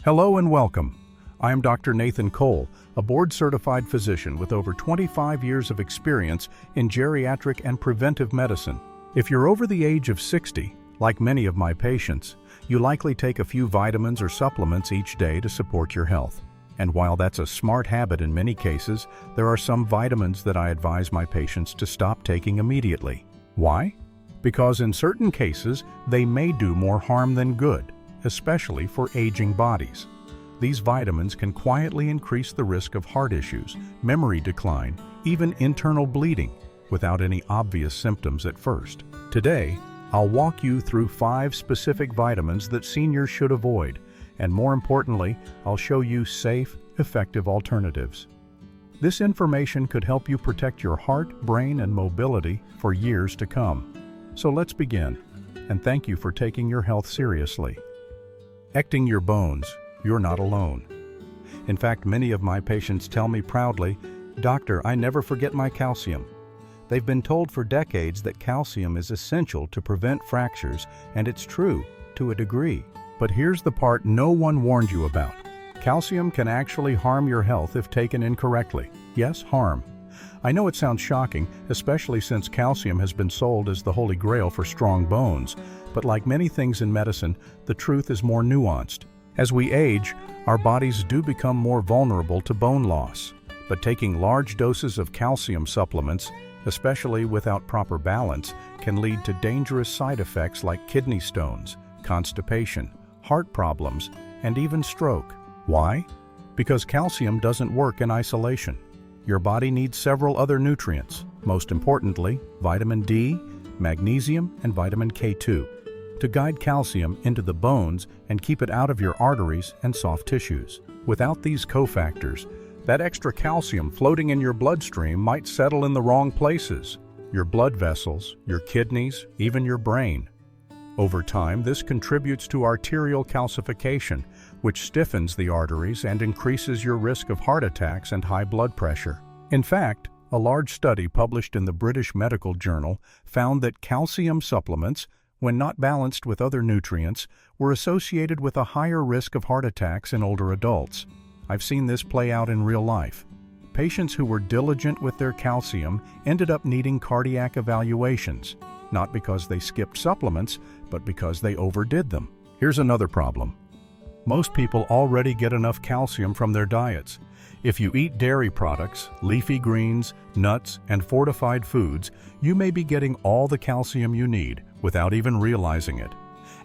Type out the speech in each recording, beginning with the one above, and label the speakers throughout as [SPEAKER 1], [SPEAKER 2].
[SPEAKER 1] Hello and welcome. I am Dr. Nathan Cole, a board-certified physician with over 25 years of experience in geriatric and preventive medicine. If you're over the age of 60, like many of my patients, you likely take a few vitamins or supplements each day to support your health. And while that's a smart habit in many cases, there are some vitamins that I advise my patients to stop taking immediately. Why? Because in certain cases, they may do more harm than good, especially for aging bodies. These vitamins can quietly increase the risk of heart issues, memory decline, even internal bleeding, without any obvious symptoms at first. Today, I'll walk you through 5 specific vitamins that seniors should avoid, and more importantly, I'll show you safe, effective alternatives. This information could help you protect your heart, brain, and mobility for years to come. So let's begin, and thank you for taking your health seriously. Protecting your bones, you're not alone. In fact, many of my patients tell me proudly, "Doctor, I never forget my calcium." They've been told for decades that calcium is essential to prevent fractures, and it's true, to a degree. But here's the part no one warned you about. Calcium can actually harm your health if taken incorrectly. Yes, harm. I know it sounds shocking, especially since calcium has been sold as the holy grail for strong bones, but like many things in medicine, the truth is more nuanced. As we age, our bodies do become more vulnerable to bone loss, but taking large doses of calcium supplements, especially without proper balance, can lead to dangerous side effects like kidney stones, constipation, heart problems, and even stroke. Why? Because calcium doesn't work in isolation. Your body needs several other nutrients, most importantly, vitamin D, magnesium, and vitamin K2, to guide calcium into the bones and keep it out of your arteries and soft tissues. Without these cofactors, that extra calcium floating in your bloodstream might settle in the wrong places, your blood vessels, your kidneys, even your brain. Over time, this contributes to arterial calcification, which stiffens the arteries and increases your risk of heart attacks and high blood pressure. In fact, a large study published in the British Medical Journal found that calcium supplements, when not balanced with other nutrients, were associated with a higher risk of heart attacks in older adults. I've seen this play out in real life. Patients who were diligent with their calcium ended up needing cardiac evaluations, not because they skipped supplements, but because they overdid them. Here's another problem. Most people already get enough calcium from their diets. If you eat dairy products, leafy greens, nuts, and fortified foods, you may be getting all the calcium you need without even realizing it.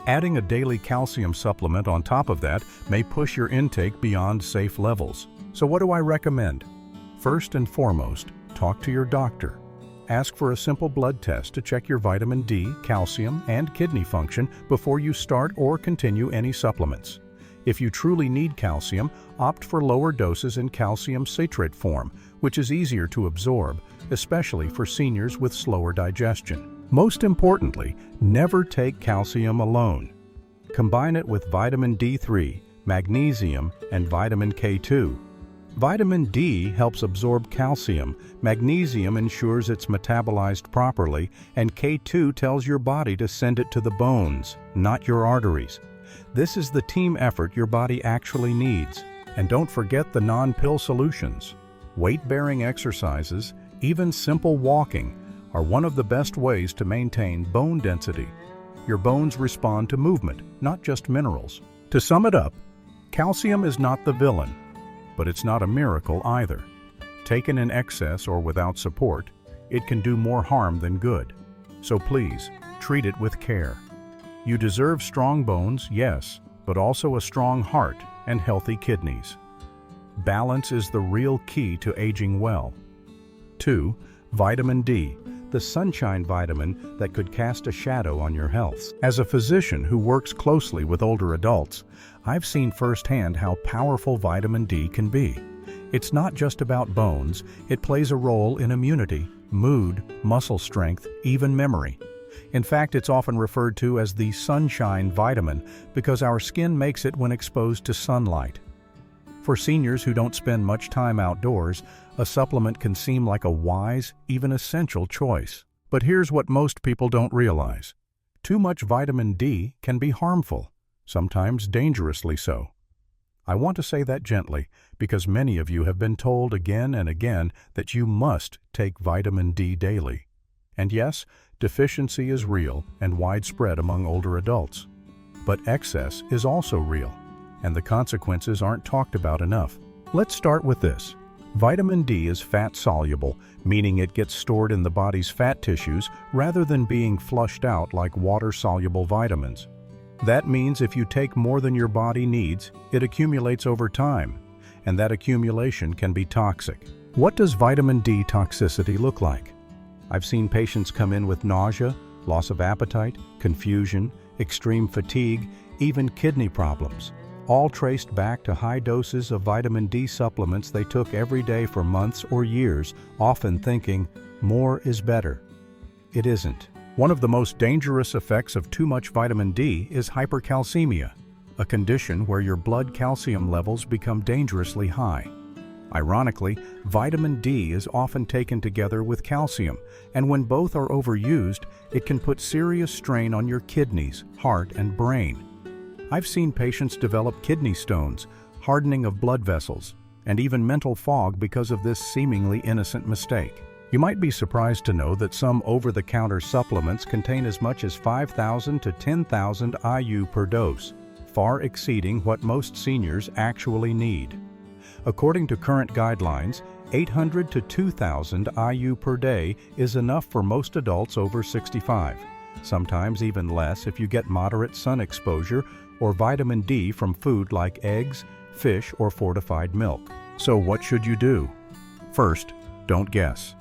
[SPEAKER 1] Adding a daily calcium supplement on top of that may push your intake beyond safe levels. So what do I recommend? First and foremost, talk to your doctor. Ask for a simple blood test to check your vitamin D, calcium, and kidney function before you start or continue any supplements. If you truly need calcium, opt for lower doses in calcium citrate form, which is easier to absorb, especially for seniors with slower digestion. Most importantly, never take calcium alone. Combine it with vitamin D3, magnesium, and vitamin K2. Vitamin D helps absorb calcium, magnesium ensures it's metabolized properly, and K2 tells your body to send it to the bones, not your arteries. This is the team effort your body actually needs. And don't forget the non-pill solutions. Weight-bearing exercises, even simple walking, are one of the best ways to maintain bone density. Your bones respond to movement, not just minerals. To sum it up, calcium is not the villain, but it's not a miracle either. Taken in excess or without support, it can do more harm than good. So please, treat it with care. You deserve strong bones, yes, but also a strong heart and healthy kidneys. Balance is the real key to aging well. 2. Vitamin D, the sunshine vitamin that could cast a shadow on your health. As a physician who works closely with older adults, I've seen firsthand how powerful vitamin D can be. It's not just about bones, it plays a role in immunity, mood, muscle strength, even memory. In fact, it's often referred to as the sunshine vitamin because our skin makes it when exposed to sunlight. For seniors who don't spend much time outdoors, a supplement can seem like a wise, even essential choice. But here's what most people don't realize. Too much vitamin D can be harmful, sometimes dangerously so. I want to say that gently because many of you have been told again and again that you must take vitamin D daily. And yes, deficiency is real and widespread among older adults. But excess is also real, and the consequences aren't talked about enough. Let's start with this. Vitamin D is fat-soluble, meaning it gets stored in the body's fat tissues rather than being flushed out like water-soluble vitamins. That means if you take more than your body needs, it accumulates over time, and that accumulation can be toxic. What does vitamin D toxicity look like? I've seen patients come in with nausea, loss of appetite, confusion, extreme fatigue, even kidney problems, all traced back to high doses of vitamin D supplements they took every day for months or years, often thinking, more is better. It isn't. One of the most dangerous effects of too much vitamin D is hypercalcemia, a condition where your blood calcium levels become dangerously high. Ironically, vitamin D is often taken together with calcium, and when both are overused, it can put serious strain on your kidneys, heart, and brain. I've seen patients develop kidney stones, hardening of blood vessels, and even mental fog because of this seemingly innocent mistake. You might be surprised to know that some over-the-counter supplements contain as much as 5,000 to 10,000 IU per dose, far exceeding what most seniors actually need. According to current guidelines, 800 to 2,000 IU per day is enough for most adults over 65, sometimes even less if you get moderate sun exposure or vitamin D from food like eggs, fish, or fortified milk. So what should you do? First, don't guess.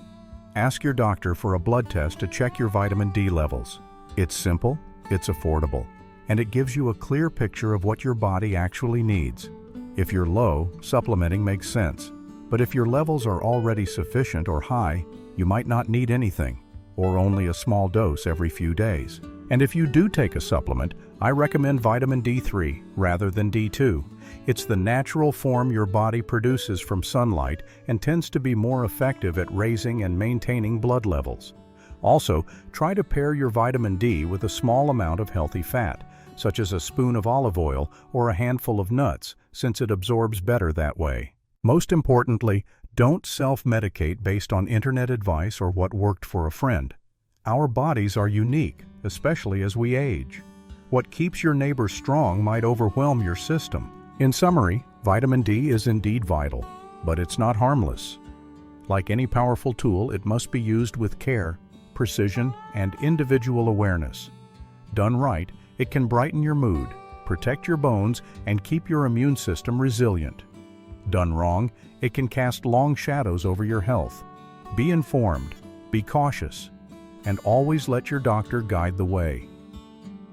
[SPEAKER 1] Ask your doctor for a blood test to check your vitamin D levels. It's simple, it's affordable, and it gives you a clear picture of what your body actually needs. If you're low, supplementing makes sense. But if your levels are already sufficient or high, you might not need anything, or only a small dose every few days. And if you do take a supplement, I recommend vitamin D3 rather than D2. It's the natural form your body produces from sunlight and tends to be more effective at raising and maintaining blood levels. Also, try to pair your vitamin D with a small amount of healthy fat, such as a spoon of olive oil or a handful of nuts, since it absorbs better that way. Most importantly, don't self-medicate based on internet advice or what worked for a friend. Our bodies are unique, especially as we age. What keeps your neighbor strong might overwhelm your system. In summary, vitamin D is indeed vital, but it's not harmless. Like any powerful tool, it must be used with care, precision, and individual awareness. Done right, it can brighten your mood, protect your bones, and keep your immune system resilient. Done wrong, it can cast long shadows over your health. Be informed, be cautious, and always let your doctor guide the way.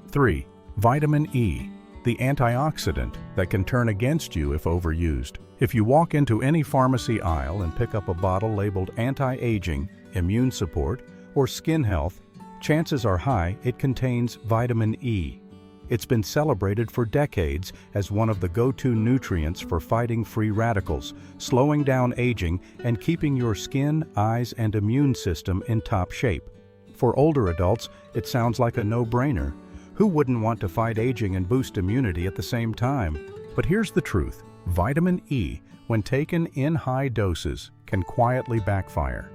[SPEAKER 1] 3. Vitamin E, the antioxidant that can turn against you if overused. If you walk into any pharmacy aisle and pick up a bottle labeled anti-aging, immune support, or skin health, chances are high it contains vitamin E. It's been celebrated for decades as one of the go-to nutrients for fighting free radicals, slowing down aging, and keeping your skin, eyes, and immune system in top shape. For older adults, it sounds like a no-brainer. Who wouldn't want to fight aging and boost immunity at the same time? But here's the truth. Vitamin E, when taken in high doses, can quietly backfire.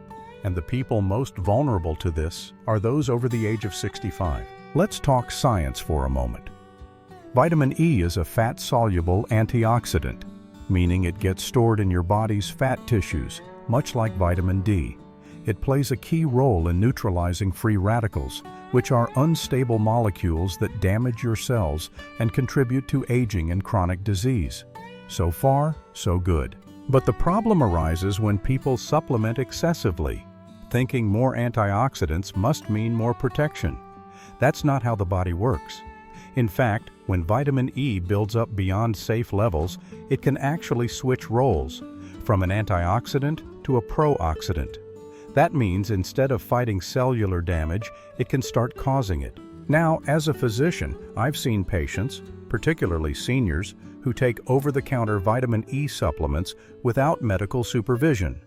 [SPEAKER 1] And the people most vulnerable to this are those over the age of 65. Let's talk science for a moment. Vitamin E is a fat-soluble antioxidant, meaning it gets stored in your body's fat tissues, much like vitamin D. It plays a key role in neutralizing free radicals, which are unstable molecules that damage your cells and contribute to aging and chronic disease. So far, so good. But the problem arises when people supplement excessively, thinking more antioxidants must mean more protection. That's not how the body works. In fact, when vitamin E builds up beyond safe levels, it can actually switch roles, from an antioxidant to a pro-oxidant. That means instead of fighting cellular damage, it can start causing it. Now, as a physician, I've seen patients, particularly seniors, who take over-the-counter vitamin E supplements without medical supervision.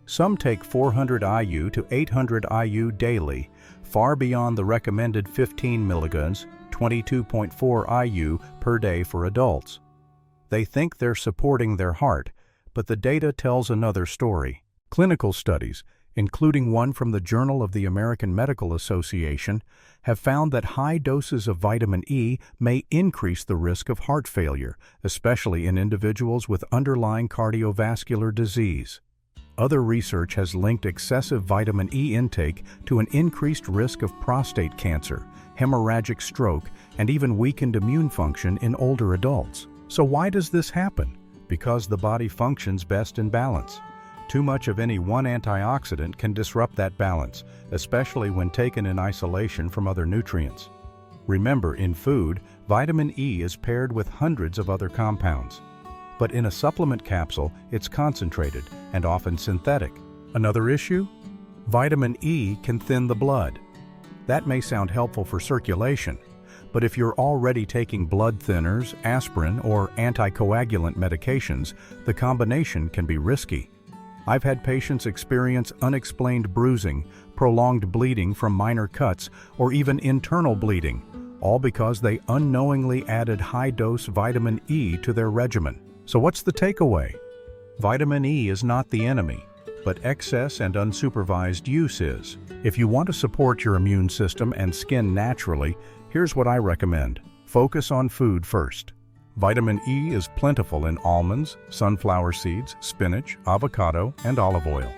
[SPEAKER 1] Some take 400 IU to 800 IU daily, far beyond the recommended 15 milligrams, 22.4 IU per day for adults. They think they're supporting their heart, but the data tells another story. Clinical studies, including one from the Journal of the American Medical Association, have found that high doses of vitamin E may increase the risk of heart failure, especially in individuals with underlying cardiovascular disease. Other research has linked excessive vitamin E intake to an increased risk of prostate cancer, hemorrhagic stroke, and even weakened immune function in older adults. So why does this happen? Because the body functions best in balance. Too much of any one antioxidant can disrupt that balance, especially when taken in isolation from other nutrients. Remember, in food, vitamin E is paired with hundreds of other compounds. But in a supplement capsule, it's concentrated and often synthetic. Another issue? Vitamin E can thin the blood. That may sound helpful for circulation, but if you're already taking blood thinners, aspirin, or anticoagulant medications, the combination can be risky. I've had patients experience unexplained bruising, prolonged bleeding from minor cuts, or even internal bleeding, all because they unknowingly added high-dose vitamin E to their regimen. So what's the takeaway? Vitamin E is not the enemy, but excess and unsupervised use is. If you want to support your immune system and skin naturally, here's what I recommend. Focus on food first. Vitamin E is plentiful in almonds, sunflower seeds, spinach, avocado, and olive oil.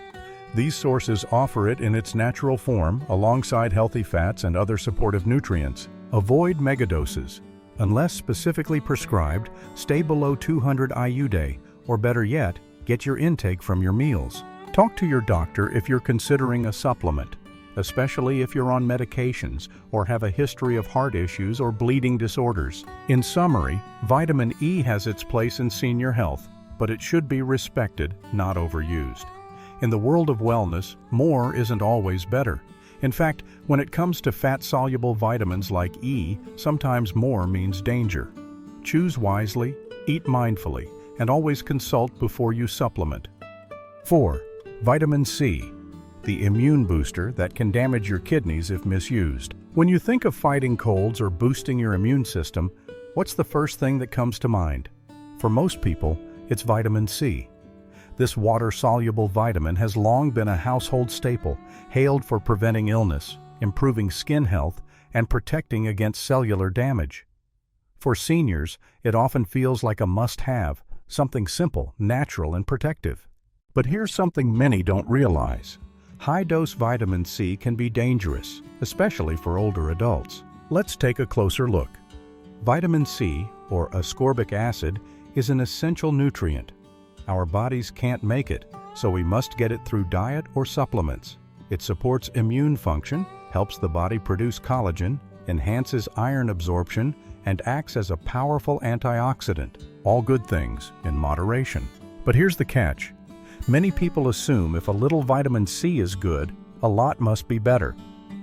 [SPEAKER 1] These sources offer it in its natural form alongside healthy fats and other supportive nutrients. Avoid megadoses. Unless specifically prescribed, stay below 200 IU/day, or better yet, get your intake from your meals. Talk to your doctor if you're considering a supplement, especially if you're on medications or have a history of heart issues or bleeding disorders. In summary, vitamin E has its place in senior health, but it should be respected, not overused. In the world of wellness, more isn't always better. In fact, when it comes to fat-soluble vitamins like E, sometimes more means danger. Choose wisely, eat mindfully, and always consult before you supplement. 4. Vitamin C, the immune booster that can damage your kidneys if misused. When you think of fighting colds or boosting your immune system, what's the first thing that comes to mind? For most people, it's vitamin C. This water-soluble vitamin has long been a household staple, hailed for preventing illness, improving skin health, and protecting against cellular damage. For seniors, it often feels like a must-have, something simple, natural, and protective. But here's something many don't realize. High-dose vitamin C can be dangerous, especially for older adults. Let's take a closer look. Vitamin C, or ascorbic acid, is an essential nutrient. Our bodies can't make it, so we must get it through diet or supplements. It supports immune function, helps the body produce collagen, enhances iron absorption, and acts as a powerful antioxidant. All good things in moderation. But here's the catch. Many people assume if a little vitamin C is good, a lot must be better.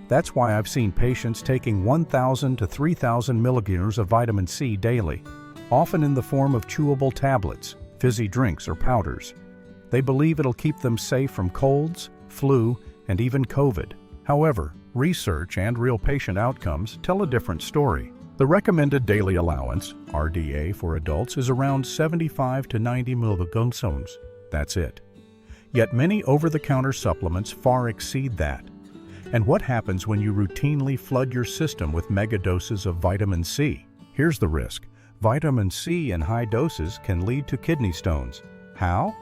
[SPEAKER 1] That's why I've seen patients taking 1,000 to 3,000 milligrams of vitamin C daily, often in the form of chewable tablets, fizzy drinks, or powders. They believe it'll keep them safe from colds, flu, and even COVID. However, research and real patient outcomes tell a different story. The recommended daily allowance, RDA, for adults is around 75 to 90 milligrams. That's it. Yet many over-the-counter supplements far exceed that. And what happens when you routinely flood your system with megadoses of vitamin C? Here's the risk. Vitamin C in high doses can lead to kidney stones. How?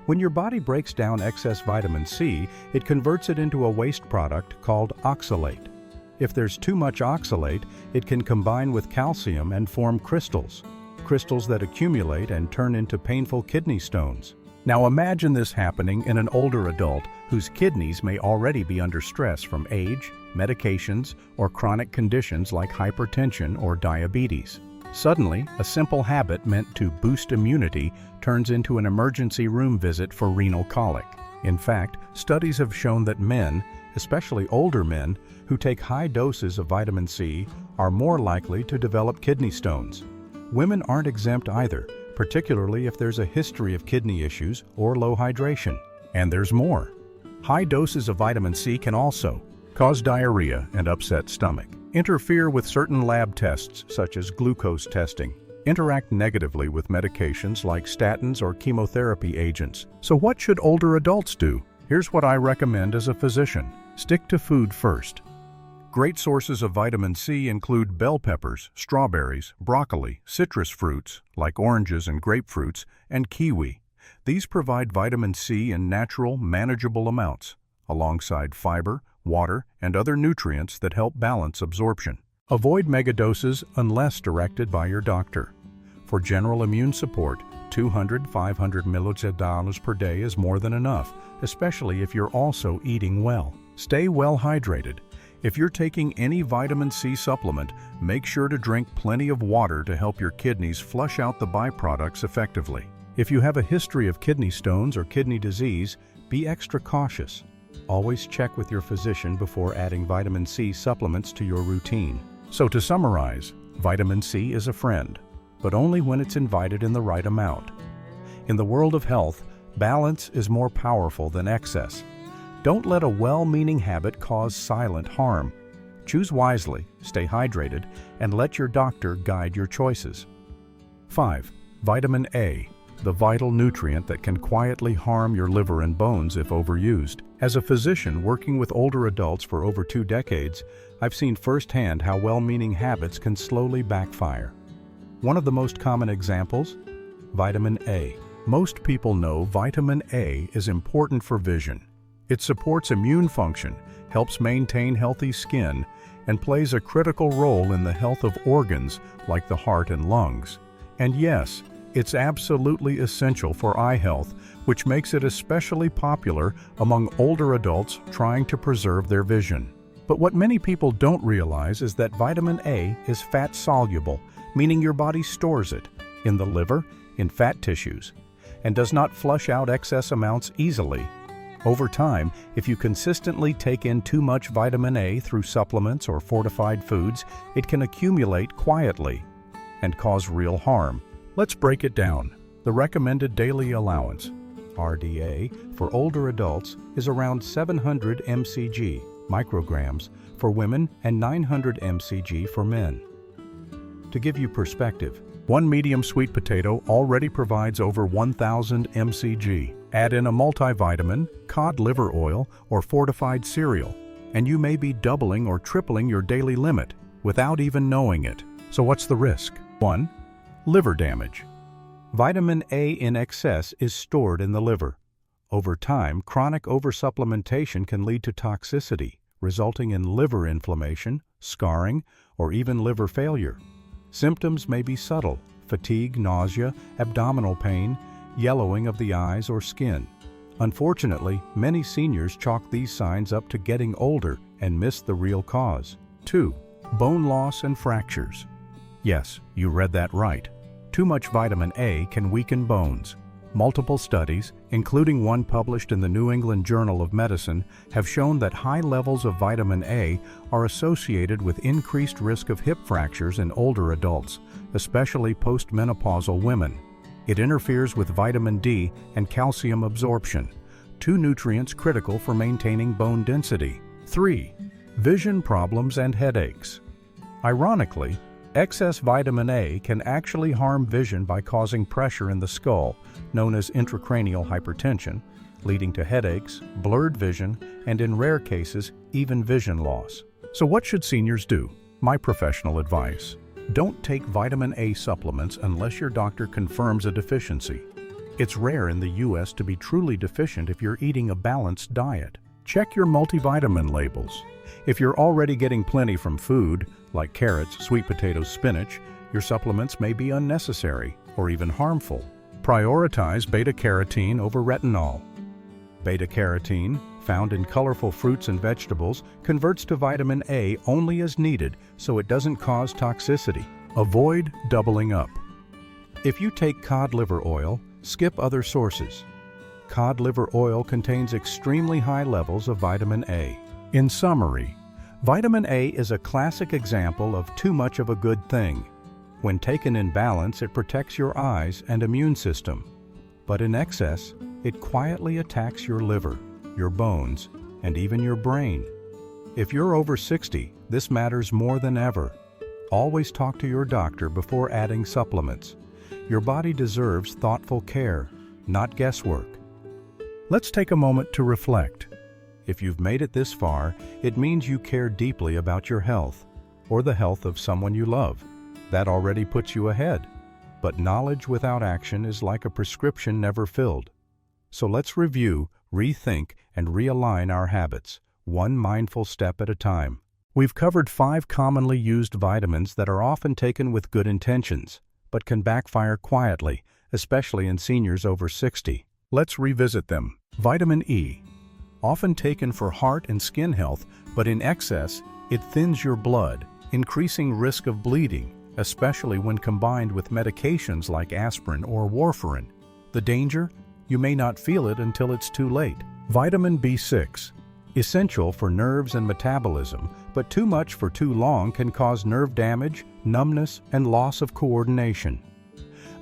[SPEAKER 1] When your body breaks down excess vitamin C, it converts it into a waste product called oxalate. If there's too much oxalate, it can combine with calcium and form crystals that accumulate and turn into painful kidney stones. Now imagine this happening in an older adult whose kidneys may already be under stress from age, medications, or chronic conditions like hypertension or diabetes. Suddenly, a simple habit meant to boost immunity turns into an emergency room visit for renal colic. In fact, studies have shown that men, especially older men, who take high doses of vitamin C are more likely to develop kidney stones. Women aren't exempt either, particularly if there's a history of kidney issues or low hydration. And there's more. High doses of vitamin C can also cause diarrhea and upset stomach, interfere with certain lab tests such as glucose testing, interact negatively with medications like statins or chemotherapy agents. So what should older adults do? Here's what I recommend as a physician. Stick to food first. Great sources of vitamin C include bell peppers, strawberries, broccoli, citrus fruits like oranges and grapefruits, and kiwi. These provide vitamin C in natural, manageable amounts, alongside fiber, water, and other nutrients that help balance absorption. Avoid megadoses unless directed by your doctor. For general immune support, 200–500 ml per day is more than enough, especially if you're also eating well. Stay well hydrated. If you're taking any vitamin C supplement, make sure to drink plenty of water to help your kidneys flush out the byproducts effectively. If you have a history of kidney stones or kidney disease, be extra cautious. Always check with your physician before adding vitamin C supplements to your routine. So to summarize, vitamin C is a friend, but only when it's invited in the right amount. In the world of health, balance is more powerful than excess. Don't let a well-meaning habit cause silent harm. Choose wisely, stay hydrated, and let your doctor guide your choices. 5. Vitamin A, the vital nutrient that can quietly harm your liver and bones if overused. As a physician working with older adults for over 2 decades, I've seen firsthand how well-meaning habits can slowly backfire. One of the most common examples? Vitamin A. Most people know vitamin A is important for vision. It supports immune function, helps maintain healthy skin, and plays a critical role in the health of organs like the heart and lungs. And yes, it's absolutely essential for eye health, which makes it especially popular among older adults trying to preserve their vision. But what many people don't realize is that vitamin A is fat-soluble, meaning your body stores it in the liver, in fat tissues, and does not flush out excess amounts easily. Over time, if you consistently take in too much vitamin A through supplements or fortified foods, it can accumulate quietly and cause real harm. Let's break it down. The recommended daily allowance, RDA, for older adults is around 700 mcg, micrograms, for women and 900 mcg for men. To give you perspective, one medium sweet potato already provides over 1,000 mcg. Add in a multivitamin, cod liver oil, or fortified cereal, and you may be doubling or tripling your daily limit without even knowing it. So what's the risk? 1. Liver damage. Vitamin A in excess is stored in the liver. Over time, chronic oversupplementation can lead to toxicity, resulting in liver inflammation, scarring, or even liver failure. Symptoms may be subtle: fatigue, nausea, abdominal pain, yellowing of the eyes or skin. Unfortunately, many seniors chalk these signs up to getting older and miss the real cause. 2. Bone loss and fractures. Yes, you read that right. Too much vitamin A can weaken bones. Multiple studies, including one published in the New England Journal of Medicine, have shown that high levels of vitamin A are associated with increased risk of hip fractures in older adults, especially postmenopausal women. It interferes with vitamin D and calcium absorption, 2 nutrients critical for maintaining bone density. 3. Vision problems and headaches. Ironically, excess vitamin A can actually harm vision by causing pressure in the skull, known as intracranial hypertension, leading to headaches, blurred vision, and in rare cases, even vision loss. So what should seniors do? My professional advice: don't take vitamin A supplements unless your doctor confirms a deficiency. It's rare in the U.S. to be truly deficient if you're eating a balanced diet. Check your multivitamin labels. If you're already getting plenty from food, like carrots, sweet potatoes, spinach, your supplements may be unnecessary or even harmful. Prioritize beta-carotene over retinol. Beta-carotene, found in colorful fruits and vegetables, converts to vitamin A only as needed so it doesn't cause toxicity. Avoid doubling up. If you take cod liver oil, skip other sources. Cod liver oil contains extremely high levels of vitamin A. In summary, vitamin A is a classic example of too much of a good thing. When taken in balance, it protects your eyes and immune system. But in excess, it quietly attacks your liver, your bones, and even your brain. If you're over 60, this matters more than ever. Always talk to your doctor before adding supplements. Your body deserves thoughtful care, not guesswork. Let's take a moment to reflect. If you've made it this far, it means you care deeply about your health, or the health of someone you love. That already puts you ahead. But knowledge without action is like a prescription never filled. So let's review, rethink, and realign our habits, one mindful step at a time. We've covered 5 commonly used vitamins that are often taken with good intentions, but can backfire quietly, especially in seniors over 60. Let's revisit them. Vitamin E. Often taken for heart and skin health, but in excess, it thins your blood, increasing risk of bleeding, especially when combined with medications like aspirin or warfarin. The danger? You may not feel it until it's too late. Vitamin B6. Essential for nerves and metabolism, but too much for too long can cause nerve damage, numbness, and loss of coordination.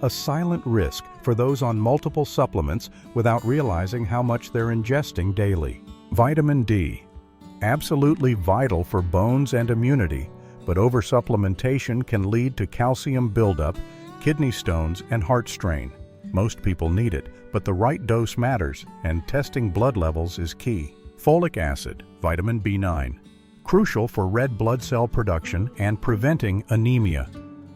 [SPEAKER 1] A silent risk for those on multiple supplements without realizing how much they're ingesting daily. Vitamin D. Absolutely vital for bones and immunity, but oversupplementation can lead to calcium buildup, kidney stones, and heart strain. Most people need it, but the right dose matters, and testing blood levels is key. Folic acid, vitamin B9. Crucial for red blood cell production and preventing anemia.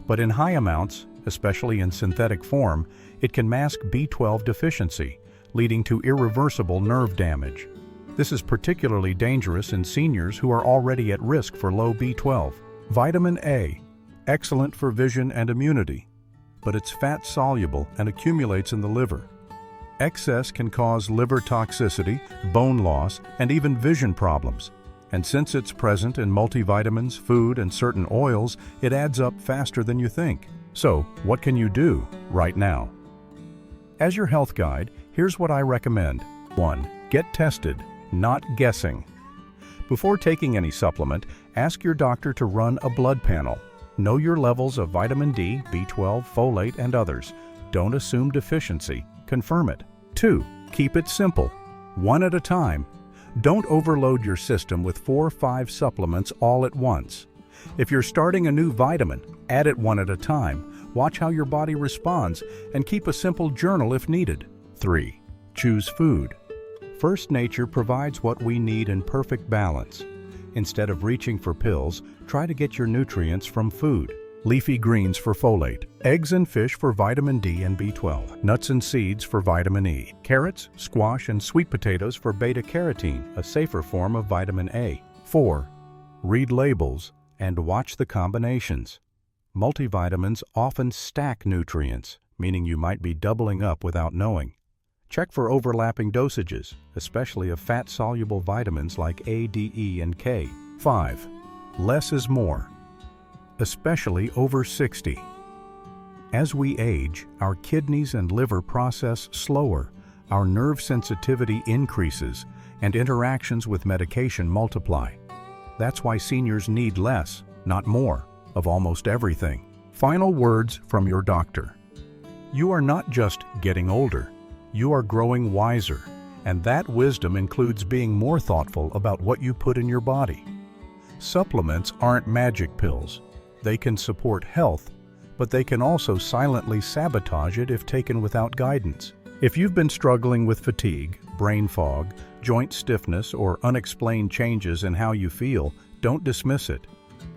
[SPEAKER 1] But in high amounts, especially in synthetic form, it can mask B12 deficiency, leading to irreversible nerve damage. This is particularly dangerous in seniors who are already at risk for low B12. Vitamin A, excellent for vision and immunity, but it's fat-soluble and accumulates in the liver. Excess can cause liver toxicity, bone loss, and even vision problems. And since it's present in multivitamins, food, and certain oils, it adds up faster than you think. So, what can you do right now? As your health guide, here's what I recommend. 1. Get tested, not guessing. Before taking any supplement, ask your doctor to run a blood panel. Know your levels of vitamin D, B12, folate, and others. Don't assume deficiency. Confirm it. 2. Keep it simple. One at a time. Don't overload your system with 4 or 5 supplements all at once. If you're starting a new vitamin, add it one at a time. Watch how your body responds and keep a simple journal if needed. 3. Choose food. First Nature provides what we need in perfect balance. Instead of reaching for pills, try to get your nutrients from food. Leafy greens for folate, eggs and fish for vitamin D and B12, nuts and seeds for vitamin E, carrots, squash, and sweet potatoes for beta-carotene, a safer form of vitamin A. 4. Read labels and watch the combinations. Multivitamins often stack nutrients, meaning you might be doubling up without knowing. Check for overlapping dosages, especially of fat-soluble vitamins like A, D, E, and K. 5. Less is more, especially over 60. As we age, our kidneys and liver process slower, our nerve sensitivity increases, and interactions with medication multiply. That's why seniors need less, not more, of almost everything. Final words from your doctor. You are not just getting older, you are growing wiser, and that wisdom includes being more thoughtful about what you put in your body. Supplements aren't magic pills. They can support health, but they can also silently sabotage it if taken without guidance. If you've been struggling with fatigue, brain fog, joint stiffness, or unexplained changes in how you feel, don't dismiss it.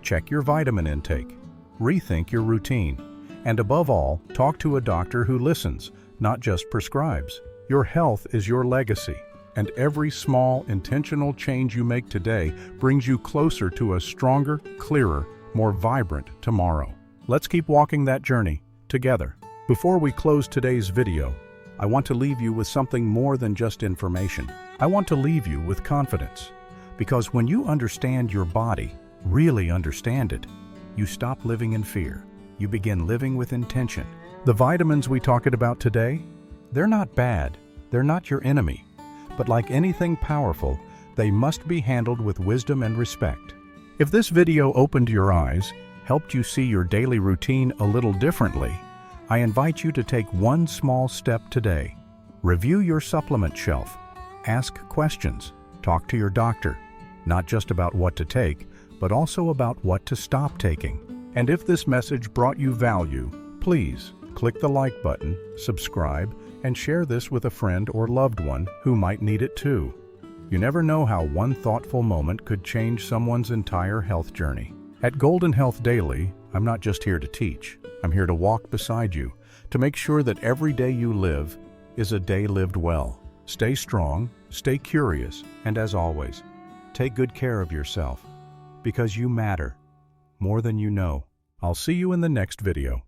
[SPEAKER 1] Check your vitamin intake. Rethink your routine. And above all, talk to a doctor who listens, not just prescribes. Your health is your legacy, and every small, intentional change you make today brings you closer to a stronger, clearer, more vibrant tomorrow. Let's keep walking that journey together. Before we close today's video, I want to leave you with something more than just information. I want to leave you with confidence, because when you understand your body, really understand it, you stop living in fear. You begin living with intention. The vitamins we talked about today, they're not bad. They're not your enemy. But like anything powerful, they must be handled with wisdom and respect. If this video opened your eyes, helped you see your daily routine a little differently, I invite you to take one small step today. Review your supplement shelf. Ask questions. Talk to your doctor, not just about what to take, but also about what to stop taking. And if this message brought you value, please click the like button, subscribe, and share this with a friend or loved one who might need it too. You never know how one thoughtful moment could change someone's entire health journey. At Golden Health Daily, I'm not just here to teach. I'm here to walk beside you, to make sure that every day you live is a day lived well. Stay strong, stay curious, and as always, take good care of yourself, because you matter more than you know. I'll see you in the next video.